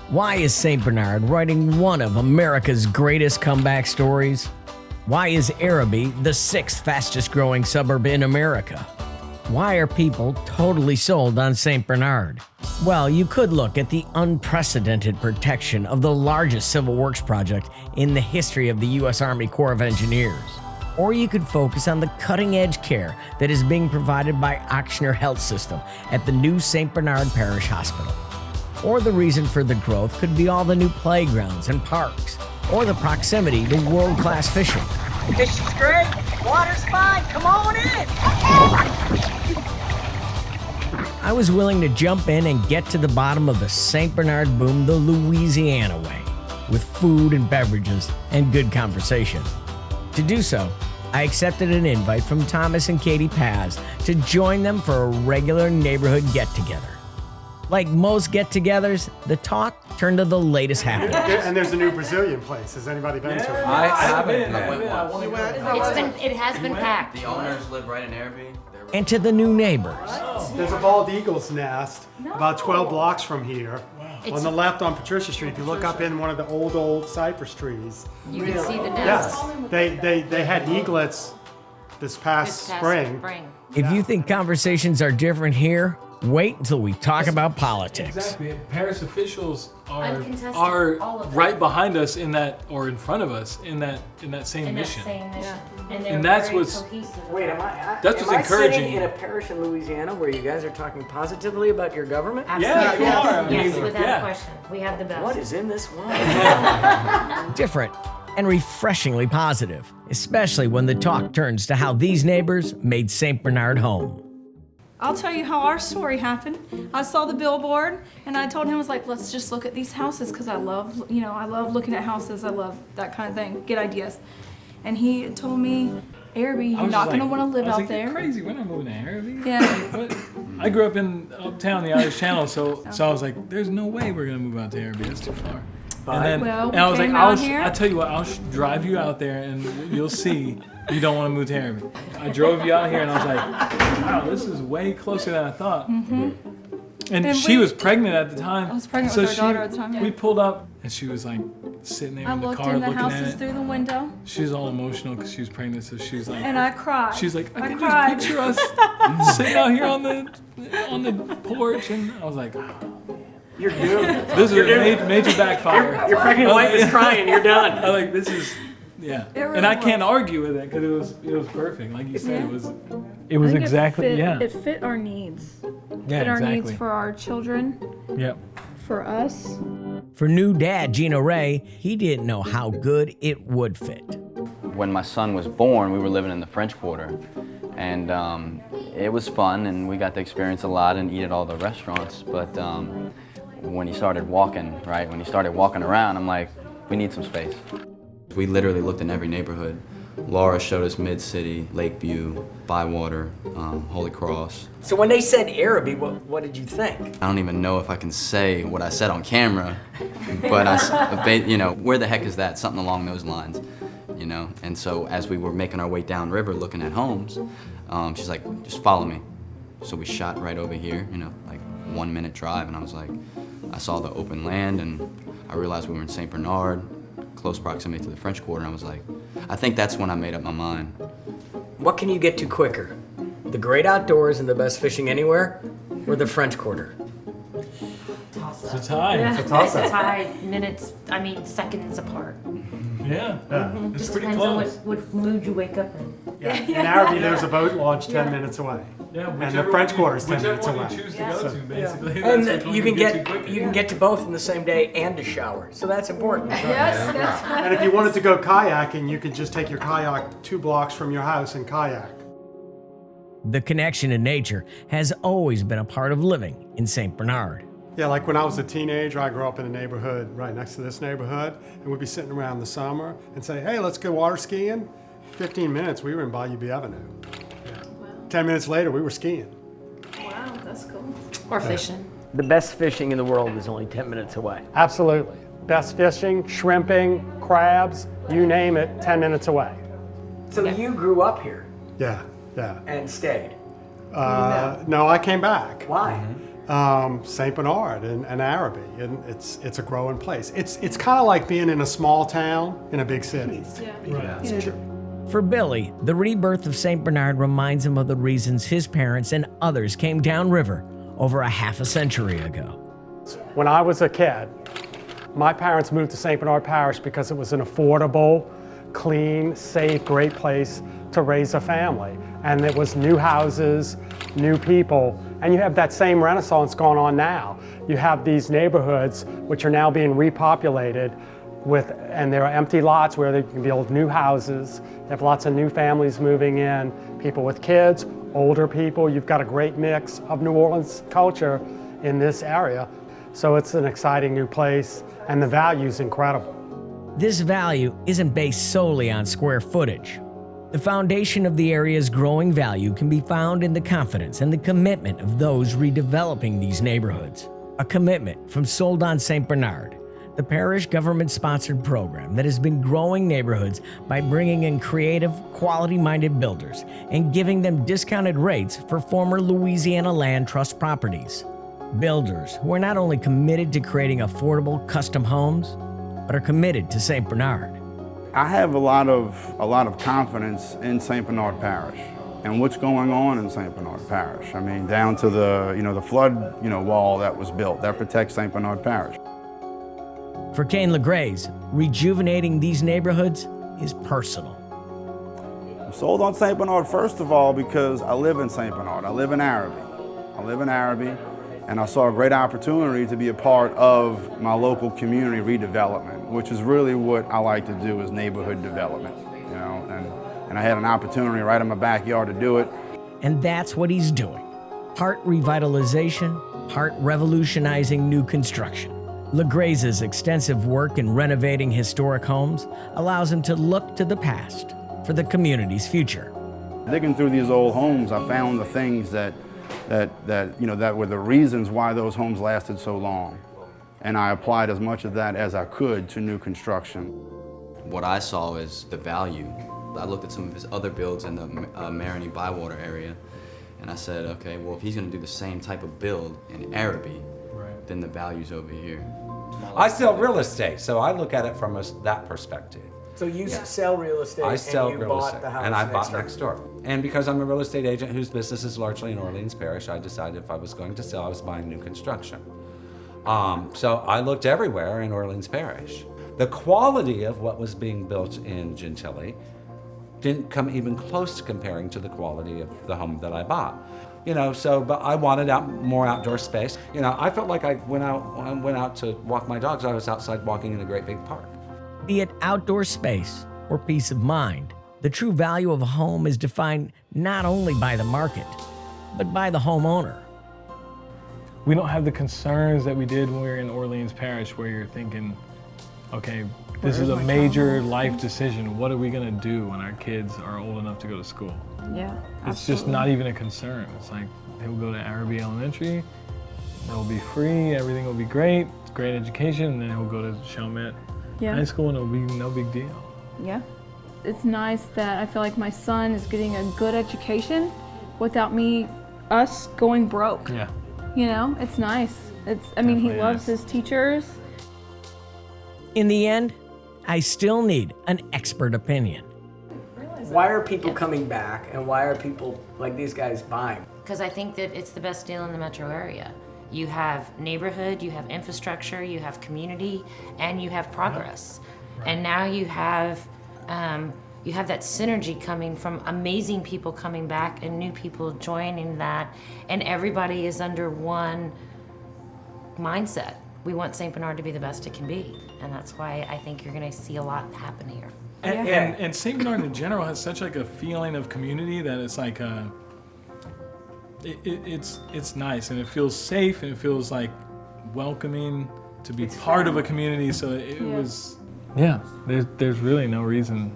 Why is St. Bernard writing one of America's greatest comeback stories? Why is Araby the 6th fastest growing suburb in America? Why are people totally sold on St. Bernard? Well, you could look at the unprecedented protection of the largest civil works project in the history of the U.S. Army Corps of Engineers. Or you could focus on the cutting-edge care that is being provided by Ochsner Health System at the new St. Bernard Parish Hospital. Or the reason for the growth could be all the new playgrounds and parks, or the proximity to world-class fishing. Fish is great, water's fine, come on in! I was willing to jump in and get to the bottom of the St. Bernard boom the Louisiana way, with food and beverages and good conversation. To do so, I accepted an invite from Thomas and Katie Paz to join them for a regular neighborhood get-together. Like most get-togethers, the talk turned to the latest happenings. And there's a new Brazilian place. Has anybody been to it? I haven't. It has been packed. The owners live right in Araby. And to the new neighbors. There's a bald eagle's nest about 12 blocks from here. On the left on Patricia Street, if you look up in one of the old cypress trees. You can see the nest. Yes, they had eaglets this past spring. If you think conversations are different here, wait until we talk about politics. Exactly. Paris officials Uncontested, are all of them. right behind us in that, or in front of us in that same mission. And that's very what's- cohesive. Wait, That's am what's I encouraging. sitting in a parish in Louisiana where you guys are talking positively about your government? Yeah, you are. I Yes, mean, without yeah. a question. We have the best. What is in this wine? Different and refreshingly positive, especially when the talk turns to how these neighbors made St. Bernard home. I'll tell you how our story happened. I saw the billboard and I told him, I was like, let's just look at these houses because I love looking at houses. I love that kind of thing, get ideas. And he told me, Araby, I you're was not just going to like- want to live I was out like, there. You're crazy. We're not moving to Araby. Yeah. But I grew up in uptown, the Irish Channel, so I was like, there's no way we're gonna move out to Araby. That's too far. And then Well, and I was we like, came out here. I'll tell you what, I'll drive you out there and you'll see you don't want to move to Araby. I drove you out here and I was like, wow, this is way closer than I thought. And And she we- was pregnant at the time. I was pregnant so with our daughter at the time, yeah. We pulled up and she was like sitting there I in the looked car in the looking at houses it. through the window She was all emotional because she was pregnant, so she was like, and I cried. she's like, I can cried. just picture us sitting out here on the porch, and I was like, You're doomed. this is a major backfire. Your pregnant wife is crying, you're done. I like this is, yeah, It really and I can't was. argue with it because it was perfect, like you said, Yeah. it was I think exactly, It fit our needs. yeah, Fit our exactly, needs for our children, yeah. for us. For new dad Gino Ray, he didn't know how good it would fit. When my son was born, we were living in the French Quarter, and it was fun, and we got to experience a lot and eat at all the restaurants. But when he started walking, when he started walking around, I'm like, we need some space. We literally looked in every neighborhood. Laura showed us Mid-City, Lakeview, Bywater, Holy Cross. So when they said Araby, what did you think? I don't even know if I can say what I said on camera, but where the heck is that? Something along those lines, And so as we were making our way downriver looking at homes, she's like, just follow me. So we shot right over here, like 1 minute drive, and I was like, I saw the open land, and I realized we were in St. Bernard, close proximity to the French Quarter, and I was like, I think that's when I made up my mind. What can you get to quicker? The great outdoors and the best fishing anywhere, or the French Quarter? It's a tie. Yeah. It's awesome. Seconds apart. Yeah, it's Just pretty depends on close. what mood you wake up in. Yeah. In Araby, there's a boat launch 10 minutes away. Yeah, And the French Quarter is 10 whichever minutes one away. you choose to go to, basically. And that's which one you can to get quicker. you can get to both in the same day and to shower. So that's important. Yes, that's And if you wanted to go kayaking, you could just take your kayak 2 blocks from your house and kayak. The connection to nature has always been a part of living in St. Bernard. Yeah, like when I was a teenager, I grew up in a neighborhood right next to this neighborhood, and we'd be sitting around the summer and say, hey, let's go water skiing. 15 minutes, we were in Bayou B Avenue. Yeah. 10 minutes later, we were skiing. wow, that's cool. Or fishing. The best fishing in the world is only 10 minutes away. Absolutely. Best fishing, shrimping, crabs, you name it, 10 minutes away. So you grew up here Yeah. and stayed. No, I came back. Why? St. Bernard and Araby, and it's a growing place. It's kind of like being in a small town in a big city. For Billy, the rebirth of St. Bernard reminds him of the reasons his parents and others came downriver over a half a century ago. When I was a kid, my parents moved to St. Bernard Parish because it was an affordable, clean, safe, great place to raise a family. And it was new houses, new people, and you have that same renaissance going on now. You have these neighborhoods which are now being repopulated and there are empty lots where they can build new houses. You have lots of new families moving in, people with kids, older people. You've got a great mix of New Orleans culture in this area. So it's an exciting new place, and the value's incredible. This value isn't based solely on square footage. The foundation of the area's growing value can be found in the confidence and the commitment of those redeveloping these neighborhoods. A commitment from Sold on St. Bernard, the parish government-sponsored program that has been growing neighborhoods by bringing in creative, quality-minded builders and giving them discounted rates for former Louisiana Land Trust properties. Builders who are not only committed to creating affordable custom homes, but are committed to St. Bernard. I have a lot of confidence in St. Bernard Parish and what's going on in St. Bernard Parish. I mean, down to the flood wall that was built that protects St. Bernard Parish. For Kane LeGrays, rejuvenating these neighborhoods is personal. I'm sold on St. Bernard, first of all, because I live in St. Bernard. I live in Araby. And I saw a great opportunity to be a part of my local community redevelopment, which is really what I like to do, is neighborhood development, and I had an opportunity right in my backyard to do it. And that's what he's doing. Part revitalization, part revolutionizing new construction. LeGrays' extensive work in renovating historic homes allows him to look to the past for the community's future. Digging through these old homes, I found the things that were the reasons why those homes lasted so long. And I applied as much of that as I could to new construction. What I saw is the value. I looked at some of his other builds in the Marigny Bywater area, and I said, okay, well, if he's gonna do the same type of build in Araby, then the value's over here. I sell real estate, so I look at it from that perspective. So you sell real estate I sell and you real bought estate, the house and I bought door. next door. And because I'm a real estate agent whose business is largely in Orleans Parish, I decided if I was going to sell, I was buying new construction. So I looked everywhere in Orleans Parish. The quality of what was being built in Gentilly didn't come even close to comparing to the quality of the home that I bought. But I wanted more outdoor space. I felt like I went out to walk my dogs. I was outside walking in a great big park. Be it outdoor space or peace of mind, the true value of a home is defined not only by the market, but by the homeowner. We don't have the concerns that we did when we were in Orleans Parish, where you're thinking, okay, this is a major life decision. What are we gonna do when our kids are old enough to go to school? Yeah, It's just not even a concern. It's like, he'll go to Araby Elementary, it'll be free, everything will be great, it's great education, and then he'll go to Chalmette High School and it'll be no big deal. Yeah. It's nice that I feel like my son is getting a good education without us going broke. Yeah. It's nice. He loves his teachers. In the end, I still need an expert opinion. Why are people coming back, and why are people like these guys buying? Because I think that it's the best deal in the metro area. You have neighborhood, you have infrastructure, you have community, and you have progress. Right. And now you have that synergy coming from amazing people coming back and new people joining that, and everybody is under one mindset. We want St. Bernard to be the best it can be, and that's why I think you're going to see a lot happen here. And St. Bernard in general has such like a feeling of community that it's like it's nice, and it feels safe, and it feels like welcoming to be part of a community. So it was, there's really no reason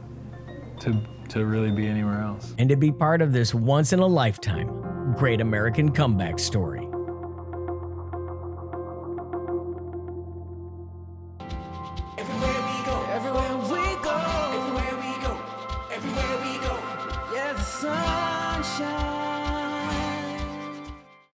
to really be anywhere else. And to be part of this once in a lifetime great American comeback story. Everywhere we go, yeah, the sunshine.